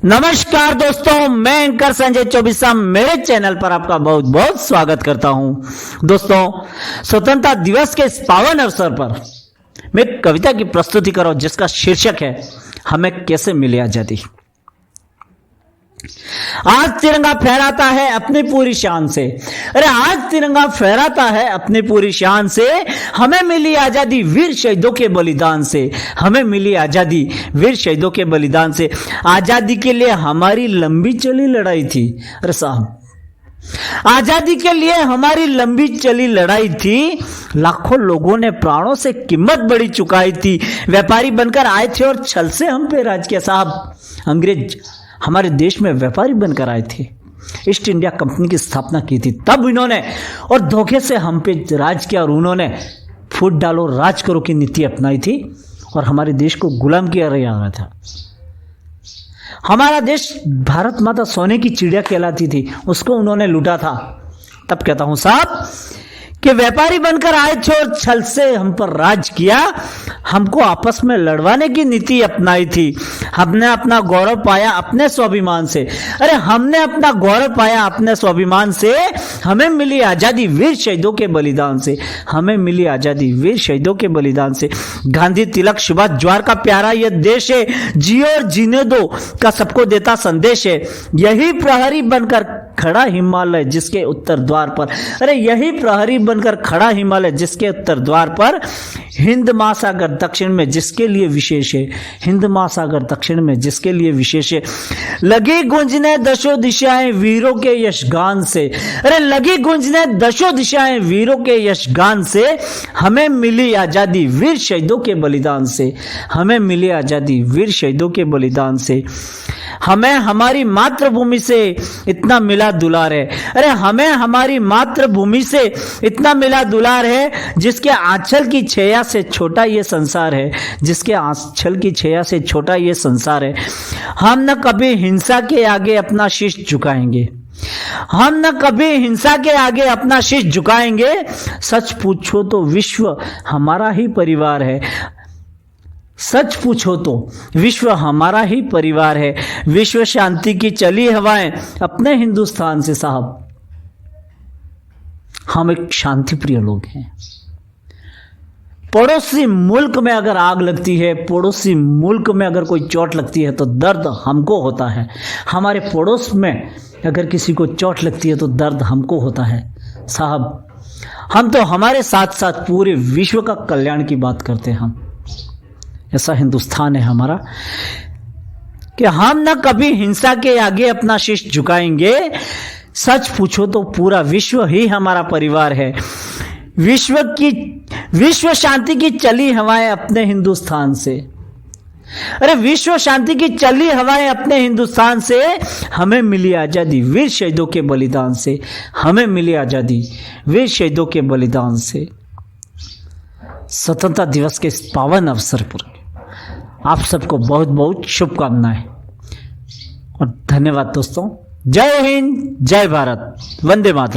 नमस्कार दोस्तों, मैं एंकर संजय चौबीसा मेरे चैनल पर आपका बहुत बहुत स्वागत करता हूं। दोस्तों, स्वतंत्रता दिवस के इस पावन अवसर पर मैं एक कविता की प्रस्तुति कर रहा हूं जिसका शीर्षक है हमें कैसे मिली आजादी। आज तिरंगा फहराता है अपनी पूरी शान से। अरे आज तिरंगा फहराता है अपनी पूरी शान से। हमें मिली आजादी वीर शहीदों के बलिदान से। हमें मिली आजादी वीर शहीदों के बलिदान से। आजादी के लिए हमारी लंबी चली लड़ाई थी। अरे साहब, आजादी के लिए हमारी लंबी चली लड़ाई थी। लाखों लोगों ने प्राणों से कीमत बड़ी चुकाई थी। व्यापारी बनकर आए थे और छल से हम पे राज किया। साहब, अंग्रेज हमारे देश में व्यापारी बनकर आए थे, ईस्ट इंडिया कंपनी की स्थापना की थी। तब इन्होंने और धोखे से हम पे राज किया और उन्होंने फूट डालो राज करो की नीति अपनाई थी और हमारे देश को गुलाम किया रहा था। हमारा देश भारत माता सोने की चिड़िया कहलाती थी, उसको उन्होंने लूटा था। तब कहता हूं साहब कि व्यापारी बनकर आए थे और छल से हम पर राज किया। हमको आपस में लड़वाने की नीति अपनाई थी। हमने अपना गौरव पाया अपने स्वाभिमान से। अरे हमने अपना गौरव पाया अपने स्वाभिमान से। हमें मिली आजादी वीर शहीदों के बलिदान से। हमें मिली आजादी वीर शहीदों के बलिदान से। गांधी, तिलक, सुभाष, ज्वार का प्यारा यह देश है। जियो और जीने दो का सबको देता संदेश है। यही प्रहरी बनकर खड़ा हिमालय जिसके उत्तर द्वार पर। अरे यही प्रहरी बनकर खड़ा हिमालय जिसके उत्तर द्वार पर। हिंद महासागर दक्षिण में जिसके लिए विशेष है। हिंद महासागर दक्षिण में जिसके लिए विशेष है। लगी गूंजने दशों दिशाएं वीरों के यशगान से। अरे लगी गूंजने दशों दिशाएं वीरों के यशगान से। हमें मिली आजादी वीर शहीदों के बलिदान से। हमें मिली आजादी वीर शहीदों के बलिदान से। हमें हमारी मातृभूमि से इतना मिला दुलार है। अरे हमें हमारी मातृभूमि से इतना मिला दुलार है जिसके आंचल की छाया से छोटा ये संसार है। जिसके आंचल की छाया से छोटा ये संसार है। हम न कभी हिंसा के आगे अपना शीश झुकाएंगे। हम न कभी हिंसा के आगे अपना शीश झुकाएंगे। सच पूछो तो विश्व हमारा ही परिवार है। सच पूछो तो विश्व हमारा ही परिवार है। विश्व शांति की चली हवाएं अपने हिंदुस्तान से। साहब, हम एक शांति प्रिय लोग हैं। पड़ोसी मुल्क में अगर आग लगती है, पड़ोसी मुल्क में अगर कोई चोट लगती है तो दर्द हमको होता है। हमारे पड़ोस में अगर किसी को चोट लगती है तो दर्द हमको होता है। साहब, हम तो हमारे साथ साथ पूरे विश्व का कल्याण की बात करते हैं। हम ऐसा हिंदुस्तान है हमारा कि हम न कभी हिंसा के आगे अपना शीश झुकाएंगे। सच पूछो तो पूरा विश्व ही हमारा परिवार है। विश्व शांति की चली हवाएं अपने हिंदुस्तान से। अरे विश्व शांति की चली हवाएं अपने हिंदुस्तान से। हमें मिली आजादी वीर शहीदों के बलिदान से। हमें मिली आजादी वीर शहीदों के बलिदान से। स्वतंत्रता दिवस के इस पावन अवसर पर आप सबको बहुत बहुत शुभकामनाएं और धन्यवाद दोस्तों। जय हिंद, जय भारत, वंदे मातरम।